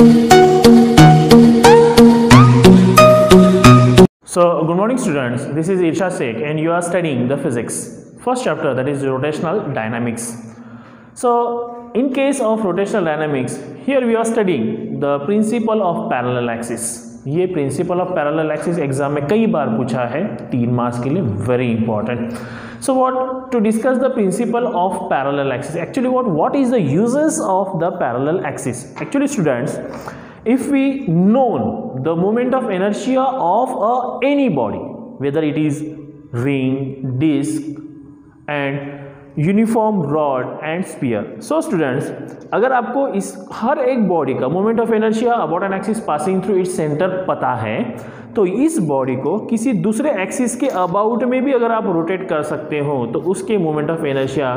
So, good morning students, this is Irshad Sheikh and you are studying the physics first chapter, that is rotational dynamics. So, in case of rotational dynamics, here we are studying the principle of parallel axis. ये principle of parallel axis exam में कई बार पूछा है, 3 marks के लिए, very important. So what to discuss the principle of parallel axis? Actually what is the uses of the parallel axis? Actually students, if we know the moment of inertia of any body, whether it is ring, disc and uniform rod and sphere. So students, अगर आपको इस हर एक body का moment of inertia about an axis passing through its centre पता है, तो इस बॉडी को किसी दूसरे एक्सिस के अबाउट में भी अगर आप रोटेट कर सकते हो तो उसके मोमेंट ऑफ इनर्शिया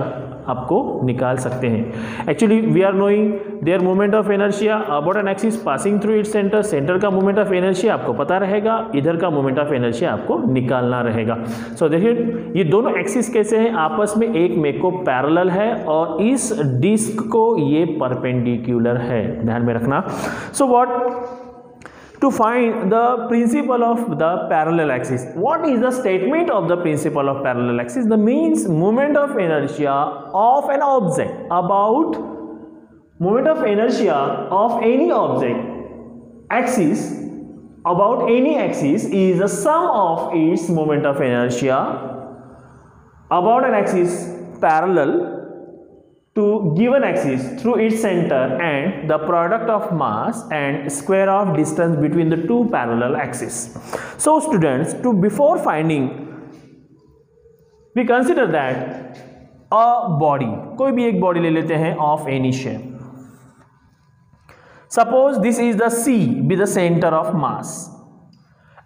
आपको निकाल सकते हैं. Actually we are knowing their moment of inertia about an axis passing through its centre. Centre का मोमेंट ऑफ इनर्शिया आपको पता रहेगा, इधर का मोमेंट ऑफ इनर्शिया आपको निकालना रहेगा. सो देखिए ये दोनों एक्सिस कैसे हैं, आपस में एक में को पैरेलल है और इस डिस्क को ये परपेंडिकुलर है, ध्यान में रखना. So what to find the principle of the parallel axis? What is the statement of the principle of parallel axis? The means moment of inertia of an object about moment of inertia of any object axis about any axis is the sum of its moment of inertia about an axis parallel to given axis through its center and the product of mass and square of distance between the two parallel axes. So students, to before finding, we consider that a body, कोई भी एक body ले लेते हैं of any shape. Suppose this is the C be the center of mass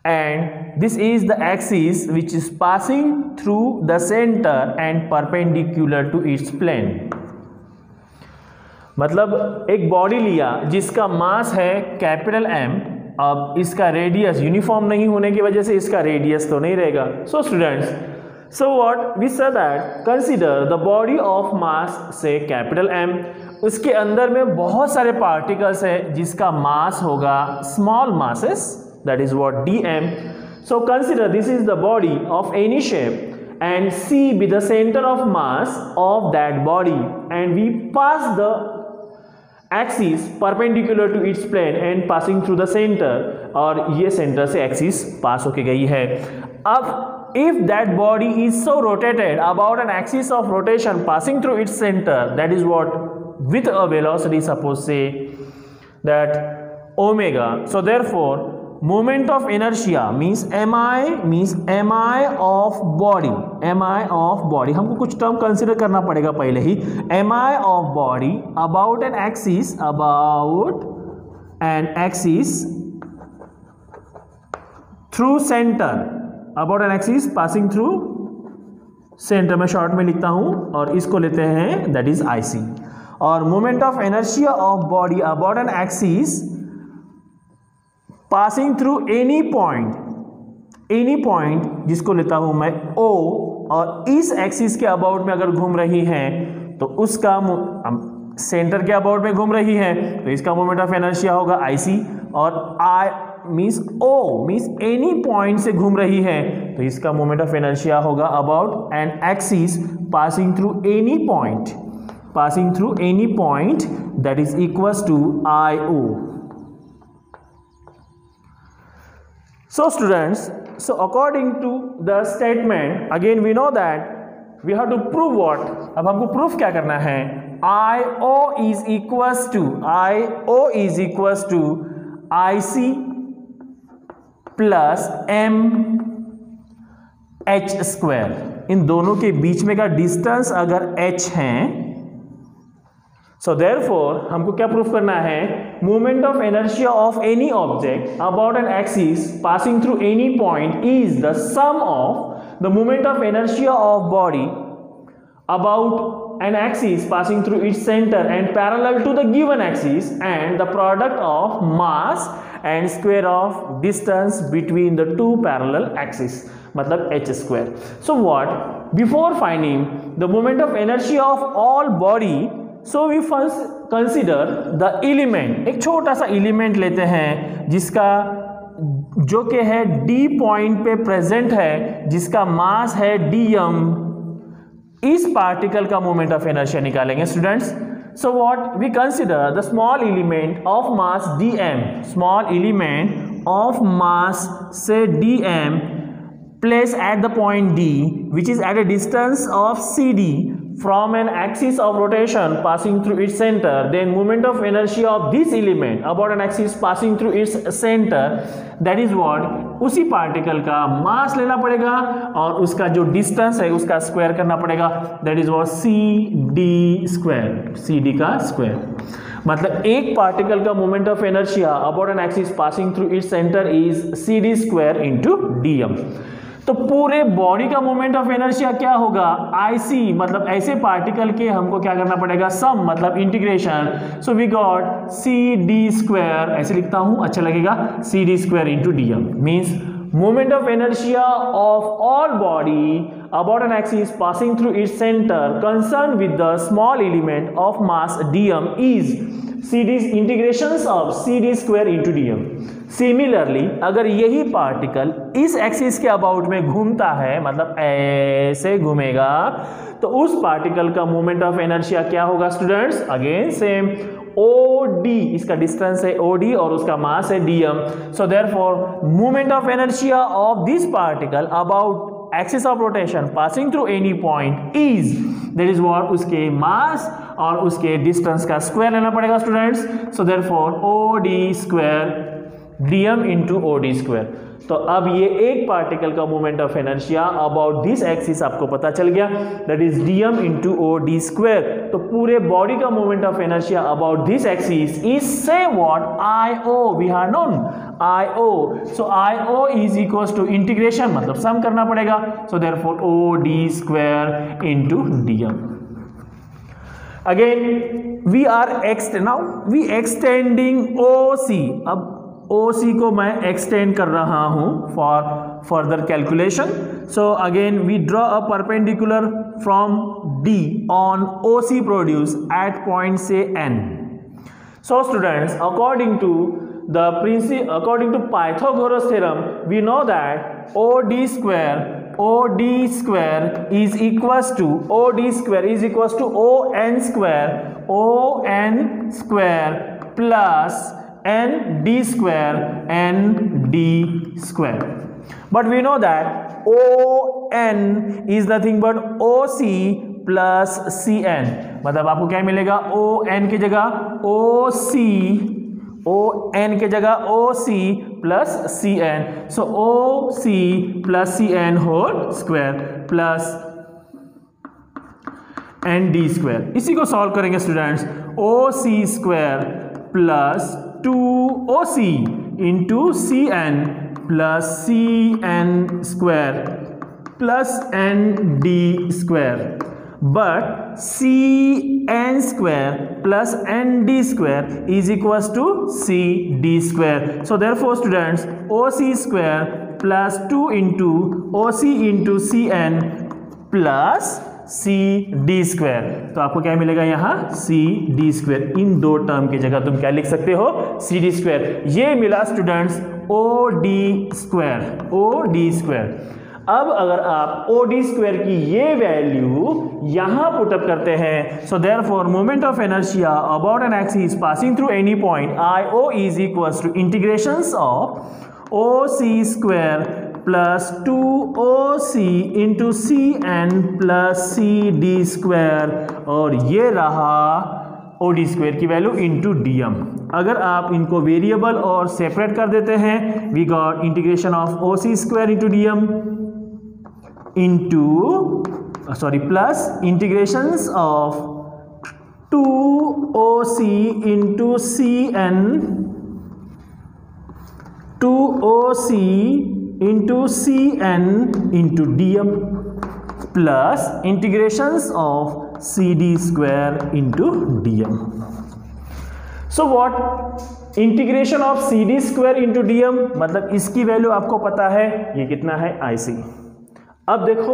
and this is the axis which is passing through the center and perpendicular to its plane. मतलब एक body लिया जिसका मास है capital M, अब इसका radius uniform नहीं होने की वजह से इसका रेडियस तो नहीं रहेगा. So students, so what we say that consider the body of mass say capital M, उसके अंदर में बहुत सारे पार्टिकल्स है जिसका मास होगा small masses, that is what dm. So consider this is the body of any shape and C be the center of mass of that body and we pass the axis perpendicular to its plane and passing through the center, और ये centre से axis pass होके गई है. अब if that body is so rotated about an axis of rotation passing through its center, that is what with a velocity, suppose say that omega, so therefore moment of inertia means mi of body, हमको कुछ term consider करना पड़ेगा पहले ही. mi of body about an axis through center, about an axis passing through center, मैं short में लिखता हूं और इसको लेते हैं दैट इज IC. और moment of inertia of body about an axis passing through any point जिसको लेता हूं मैं O, और इस एक्सिस के अबाउट में अगर घूम रही है तो उसका सेंटर के अबाउट में घूम रही है तो इसका मोमेंट ऑफ इनर्शिया होगा IC, और I means O means any point से घूम रही है तो इसका मोमेंट ऑफ इनर्शिया होगा about an axis passing through any point that is equals to IO. So students, so according to the statement, again we know that we have to prove what? अब हमको proof क्या करना है? IO is equals to IC plus MH square. इन दोनों के बीच में का डिस्टेंस अगर h है, so therefore हमको क्या प्रूफ करना है? Moment of inertia of any object about an axis passing through any point is the sum of the moment of inertia of body about an axis passing through its center and parallel to the given axis and the product of mass and square of distance between the two parallel axes, मतलब h square. So what? Before finding the moment of inertia of all body, so we first consider the element, एक छोटा सा element लेते हैं जिसका जो कि है डी पॉइंट पे प्रेजेंट है, जिसका मास है dm। इस पार्टिकल का मोमेंट ऑफ इनर्शिया निकालेंगे students. So what we consider the small element of mass dm, small element of mass say dm placed at the point D, which is at a distance of CD from an axis of rotation passing through its center, then moment of inertia of this element about an axis passing through its center, that is what, उसी particle का मास लेना पड़ेगा और उसका जो distance है उसका square करना पड़ेगा, that is what CD square, CD का स्क्वायर। मतलब एक पार्टिकल का moment of inertia about an axis passing through its centre is CD square into dm। तो पूरे बॉडी का मोमेंट ऑफ इनर्शिया क्या होगा, IC, मतलब ऐसे पार्टिकल के हमको क्या करना पड़ेगा, सम, मतलब integration. So we got CD square, ऐसे लिखता हूं अच्छा लगेगा, CD square into dm means moment of inertia of all body about an axis passing through its center concerned with the small element of mass dm is CD's integrations of CD square into dm। Similarly अगर यही particle इस axis के about में घूमता है, मतलब ऐसे घूमेगा, तो उस पार्टिकल का मोमेंट ऑफ इनर्शिया क्या होगा स्टूडेंट्स, अगेन सेम OD, इसका डिस्टेंस है OD और उसका मास है dm। So therefore moment of inertia of this particle about axis of rotation passing through any point is, that is what, उसके मास और उसके डिस्टेंस का स्क्वायर लेना पड़ेगा स्टूडेंट्स। सो therefore OD square dm into OD square. तो अब ये एक पार्टिकल का moment of inertia about this axis आपको पता चल गया, that is dm into OD square. तो पूरे बॉडी का moment of inertia about this axis is say what, IO, we have known IO। So IO is equals to integration, मतलब sum करना पड़ेगा। So therefore OD square into dm। Again we are extending OC। अब OC को मैं extend कर रहा हूं for further calculation. So again we draw a perpendicular from D on OC produce at point से N। So students, according to Pythagoras theorem, we know that OD square is equals to ON square plus ND square। But we know that ON is nothing but OC plus CN। मतलब आपको क्या मिलेगा, ON की जगह OC plus CN। So OC plus CN whole square plus ND square। इसी को solve करेंगे students, OC square plus 2OC into CN plus CN square plus ND square. But CN square plus ND square is equals to CD square. So therefore students, OC square plus 2 into OC into CN plus CD square. तो आपको क्या मिलेगा यहाँ, CD square. इन दो term की जगह तुम क्या लिख सकते हो, CD स्क्वायर। ये मिला स्टूडेंट्स OD स्क्वायर। अब अगर आप OD स्क्वायर की ये वैल्यू यहां पुटअप करते हैं, so therefore moment of inertia about an axis passing through any point IO is equals to integrations of OC square plus 2OC into CN plus CD square, और ये रहा OD square की value into dm। अगर आप इनको variable और separate कर देते हैं, we got integration of OC square into dm plus integrations of 2OC into CN 2OC into CN into dm plus integrations of CD square into dm। So what, integration of CD square into dm, मतलब इसकी value आपको पता है, ये कितना है IC। अब देखो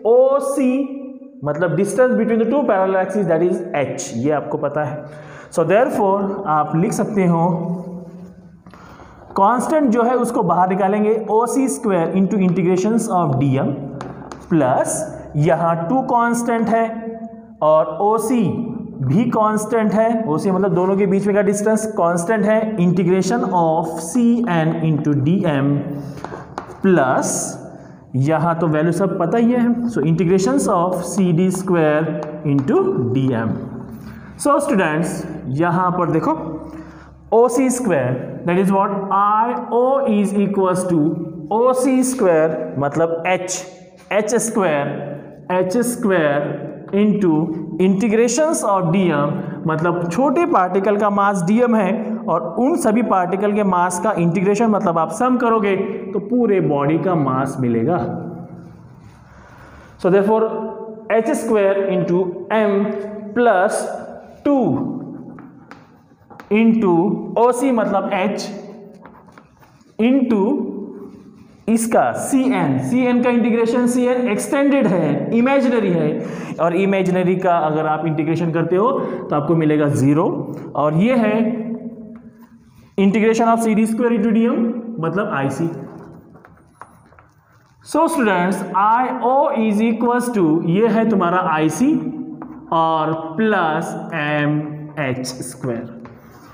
OC मतलब distance between the two parallel axis that is h, ये आपको पता है। सो देयरफॉर आप लिख सकते हो कांस्टेंट जो है उसको बाहर निकालेंगे OC square into integrations of dm plus यहाँ 2 कांस्टेंट है और OC भी कांस्टेंट है, OC मतलब दोनों के बीच में का डिस्टेंस कांस्टेंट है, integration of Cn into dm plus यहाँ तो वैल्यू सब पता ही है, so integrations of CD square into dm। So students यहाँ पर देखो OC square that is what IO is equals to OC square मतलब h square into integrations of dm मतलब छोटे पार्टिकल का मास dm है और उन सभी पार्टिकल के मास का इंटीग्रेशन मतलब आप सम करोगे तो पूरे बॉडी का मास मिलेगा। So therefore h square into m plus 2 into OC मतलब h इंटू इसका Cn का इंटीग्रेशन, Cn एक्सटेंडेड है, इमेजिनरी है, और इमेजिनरी का अगर आप इंटीग्रेशन करते हो तो आपको मिलेगा 0, और ये है integration of CD square into dm मतलब IC। So students IO is equals to ये है तुम्हारा IC और plus MH square.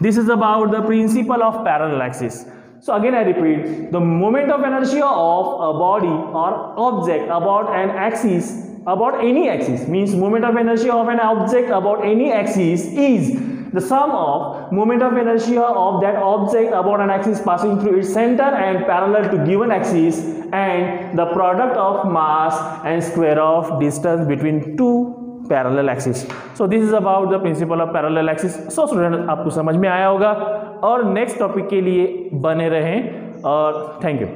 This is about the principle of parallel axis. So again I repeat, the moment of inertia of a body or object about an axis, about any axis, means moment of inertia of an object about any axis is the sum of moment of inertia of that object about an axis passing through its center and parallel to given axis and the product of mass and square of distance between two parallel axis. So this is about the principle of parallel axis. So student आपको समझ में आया होगा और next topic के लिए बने रहें और थैंक यू।